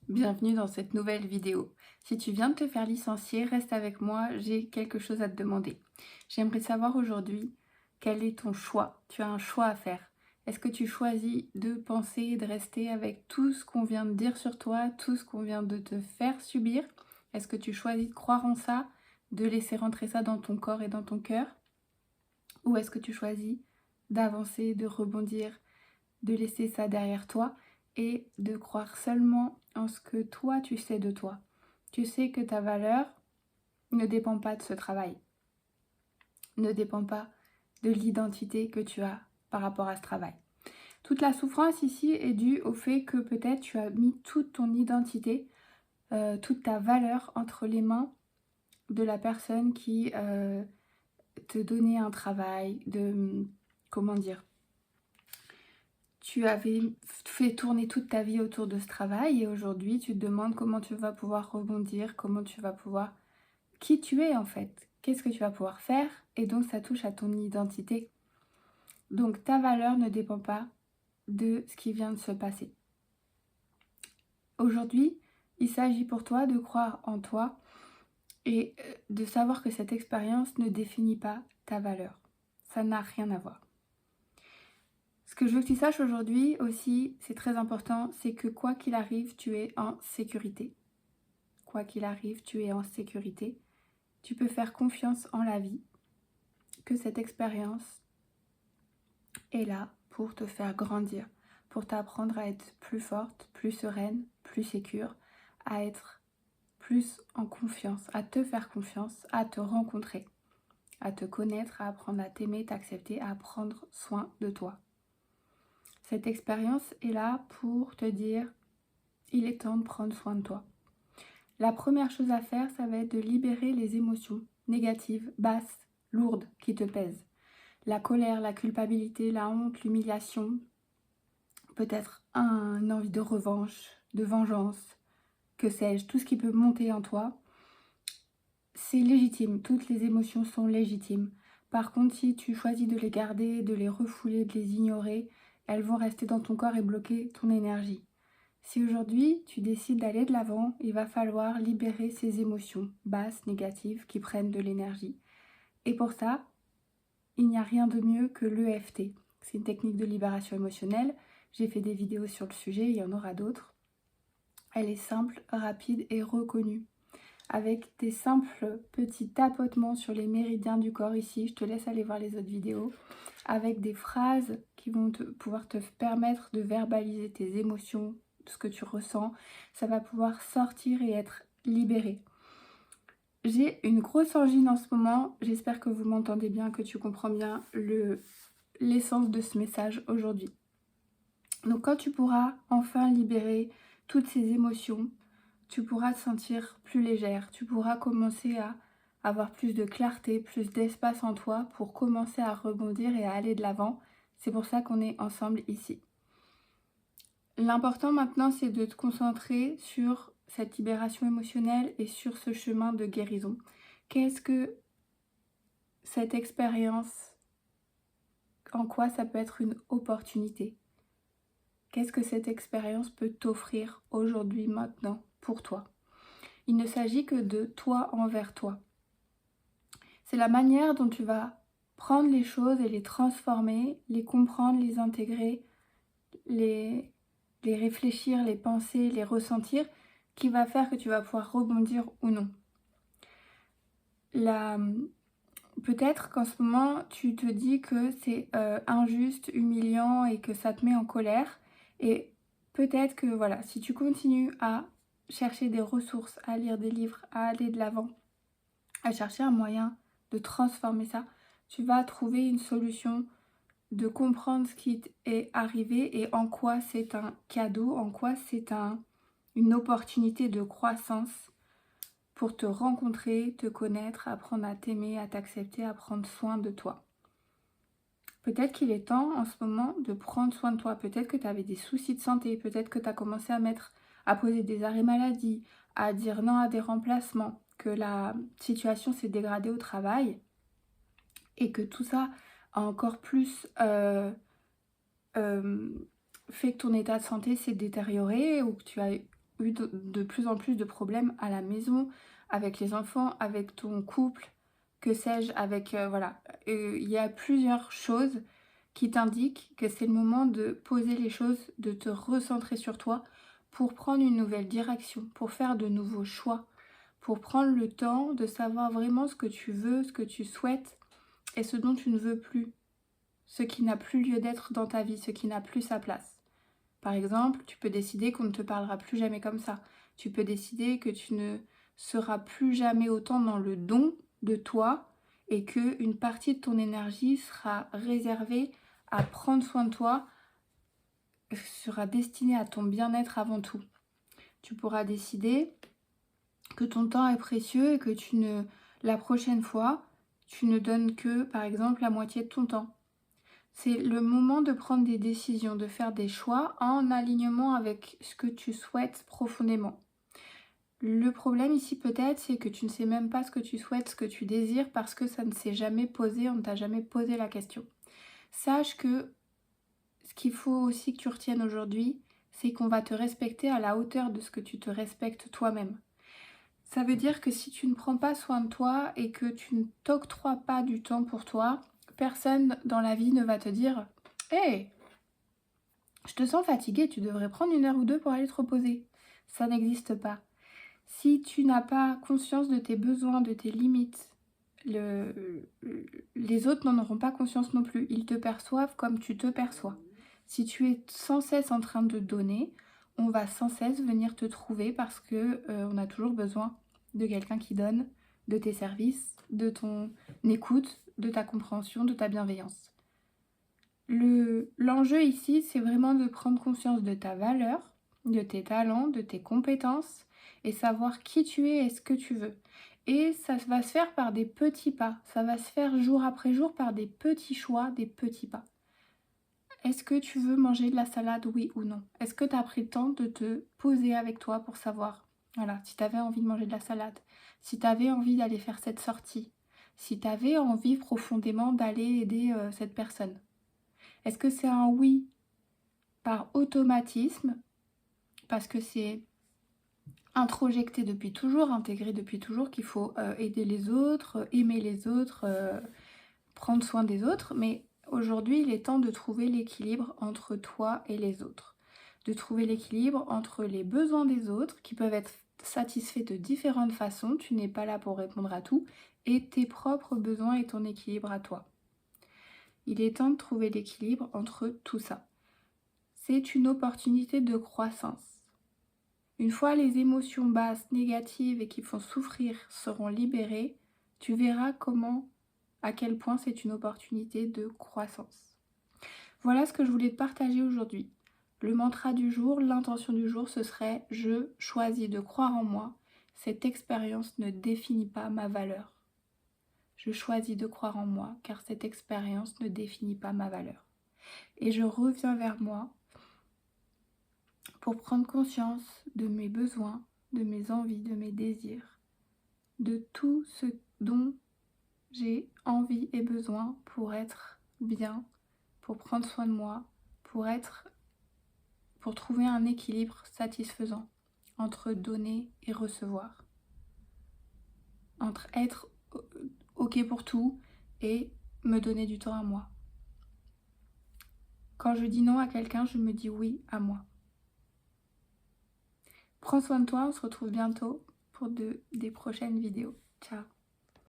Bienvenue dans cette nouvelle vidéo. Si tu viens de te faire licencier, reste avec moi, j'ai quelque chose à te demander. J'aimerais savoir aujourd'hui quel est ton choix. Tu as un choix à faire. Est-ce que tu choisis de penser et de rester avec tout ce qu'on vient de dire sur toi, tout ce qu'on vient de te faire subir? Est-ce que tu choisis de croire en ça, de laisser rentrer ça dans ton corps et dans ton cœur? Ou est-ce que tu choisis d'avancer, de rebondir, de laisser ça derrière toi et de croire seulement en ce que toi tu sais de toi. Tu sais que ta valeur ne dépend pas de ce travail, ne dépend pas de l'identité que tu as par rapport à ce travail. Toute la souffrance ici est due au fait que peut-être tu as mis toute ton identité, toute ta valeur entre les mains de la personne qui te donnait un travail, comment dire, tu avais fait tourner toute ta vie autour de ce travail et aujourd'hui tu te demandes comment tu vas pouvoir rebondir, comment tu vas pouvoir... Qui tu es en fait, qu'est-ce que tu vas pouvoir faire et donc ça touche à ton identité. Donc ta valeur ne dépend pas de ce qui vient de se passer. Aujourd'hui, il s'agit pour toi de croire en toi et de savoir que cette expérience ne définit pas ta valeur. Ça n'a rien à voir. Ce que je veux que tu saches aujourd'hui aussi, c'est très important, c'est que quoi qu'il arrive, tu es en sécurité. Quoi qu'il arrive, tu es en sécurité. Tu peux faire confiance en la vie, que cette expérience est là pour te faire grandir, pour t'apprendre à être plus forte, plus sereine, plus sécure, à être plus en confiance, à te faire confiance, à te rencontrer, à te connaître, à apprendre à t'aimer, t'accepter, à prendre soin de toi. Cette expérience est là pour te dire, il est temps de prendre soin de toi. La première chose à faire, ça va être de libérer les émotions négatives, basses, lourdes, qui te pèsent. La colère, la culpabilité, la honte, l'humiliation, peut-être une envie de revanche, de vengeance, que sais-je, tout ce qui peut monter en toi, c'est légitime, toutes les émotions sont légitimes. Par contre, si tu choisis de les garder, de les refouler, de les ignorer, elles vont rester dans ton corps et bloquer ton énergie. Si aujourd'hui tu décides d'aller de l'avant, il va falloir libérer ces émotions basses, négatives, qui prennent de l'énergie. Et pour ça, il n'y a rien de mieux que l'EFT. C'est une technique de libération émotionnelle. J'ai fait des vidéos sur le sujet, il y en aura d'autres. Elle est simple, rapide et reconnue. Avec des simples petits tapotements sur les méridiens du corps ici, je te laisse aller voir les autres vidéos, avec des phrases qui vont pouvoir te permettre de verbaliser tes émotions, ce que tu ressens, ça va pouvoir sortir et être libéré. J'ai une grosse angine en ce moment, j'espère que vous m'entendez bien, que tu comprends bien l'essence de ce message aujourd'hui. Donc quand tu pourras enfin libérer toutes ces émotions, tu pourras te sentir plus légère, tu pourras commencer à avoir plus de clarté, plus d'espace en toi pour commencer à rebondir et à aller de l'avant. C'est pour ça qu'on est ensemble ici. L'important maintenant, c'est de te concentrer sur cette libération émotionnelle et sur ce chemin de guérison. Qu'est-ce que cette expérience, en quoi ça peut être une opportunité? Qu'est-ce que cette expérience peut t'offrir aujourd'hui, maintenant, pour toi? Il ne s'agit que de toi envers toi. C'est la manière dont tu vas prendre les choses et les transformer, les comprendre, les intégrer, les réfléchir, les penser, les ressentir, qui va faire que tu vas pouvoir rebondir ou non. Peut-être qu'en ce moment, tu te dis que c'est injuste, humiliant et que ça te met en colère. Et peut-être que voilà, si tu continues à chercher des ressources, à lire des livres, à aller de l'avant, à chercher un moyen de transformer ça, tu vas trouver une solution de comprendre ce qui est arrivé et en quoi c'est un cadeau, en quoi c'est une opportunité de croissance pour te rencontrer, te connaître, apprendre à t'aimer, à t'accepter, à prendre soin de toi. Peut-être qu'il est temps en ce moment de prendre soin de toi. Peut-être que tu avais des soucis de santé, peut-être que tu as commencé à poser des arrêts maladie, à dire non à des remplacements, que la situation s'est dégradée au travail et que tout ça a encore plus fait que ton état de santé s'est détérioré ou que tu as eu de plus en plus de problèmes à la maison, avec les enfants, avec ton couple, que sais-je, avec... voilà. Il y a plusieurs choses qui t'indiquent que c'est le moment de poser les choses, de te recentrer sur toi pour prendre une nouvelle direction, pour faire de nouveaux choix, pour prendre le temps de savoir vraiment ce que tu veux, ce que tu souhaites et ce dont tu ne veux plus, ce qui n'a plus lieu d'être dans ta vie, ce qui n'a plus sa place. Par exemple, tu peux décider qu'on ne te parlera plus jamais comme ça. Tu peux décider que tu ne seras plus jamais autant dans le don de toi et qu'une partie de ton énergie sera réservée à prendre soin de toi, sera destinée à ton bien-être avant tout. Tu pourras décider que ton temps est précieux et que la prochaine fois, tu ne donnes que, par exemple, la moitié de ton temps. C'est le moment de prendre des décisions, de faire des choix en alignement avec ce que tu souhaites profondément. Le problème ici peut-être, c'est que tu ne sais même pas ce que tu souhaites, ce que tu désires, parce que ça ne s'est jamais posé, on ne t'a jamais posé la question. Sache que ce qu'il faut aussi que tu retiennes aujourd'hui, c'est qu'on va te respecter à la hauteur de ce que tu te respectes toi-même. Ça veut dire que si tu ne prends pas soin de toi et que tu ne t'octroies pas du temps pour toi, personne dans la vie ne va te dire « Hey, je te sens fatiguée, tu devrais prendre 1 heure ou 2 pour aller te reposer. » Ça n'existe pas. Si tu n'as pas conscience de tes besoins, de tes limites, les autres n'en auront pas conscience non plus. Ils te perçoivent comme tu te perçois. Si tu es sans cesse en train de donner, on va sans cesse venir te trouver parce que on a toujours besoin de quelqu'un qui donne, de tes services, de ton écoute, de ta compréhension, de ta bienveillance. L'enjeu ici, c'est vraiment de prendre conscience de ta valeur, de tes talents, de tes compétences et savoir qui tu es et ce que tu veux. Et ça va se faire par des petits pas, ça va se faire jour après jour par des petits choix, des petits pas. Est-ce que tu veux manger de la salade, oui ou non? Est-ce que tu as pris le temps de te poser avec toi pour savoir, voilà, si tu avais envie de manger de la salade, si tu avais envie d'aller faire cette sortie, si tu avais envie profondément d'aller aider cette personne? Est-ce que c'est un oui par automatisme, parce que c'est introjecté depuis toujours, intégré depuis toujours qu'il faut aider les autres, aimer les autres, prendre soin des autres, mais aujourd'hui il est temps de trouver l'équilibre entre toi et les autres, de trouver l'équilibre entre les besoins des autres qui peuvent être satisfaits de différentes façons, tu n'es pas là pour répondre à tout, et tes propres besoins et ton équilibre à toi. Il est temps de trouver l'équilibre entre tout ça. C'est une opportunité de croissance. Une fois les émotions basses, négatives et qui font souffrir seront libérées, tu verras à quel point c'est une opportunité de croissance. Voilà ce que je voulais te partager aujourd'hui. Le mantra du jour, l'intention du jour, ce serait « Je choisis de croire en moi. Cette expérience ne définit pas ma valeur. » Je choisis de croire en moi car cette expérience ne définit pas ma valeur. Et je reviens vers moi pour prendre conscience de mes besoins, de mes envies, de mes désirs, de tout ce dont j'ai envie et besoin pour être bien, pour prendre soin de moi, pour trouver un équilibre satisfaisant entre donner et recevoir, entre être ok pour tout et me donner du temps à moi. Quand je dis non à quelqu'un, je me dis oui à moi. Prends soin de toi, on se retrouve bientôt pour des prochaines vidéos. Ciao.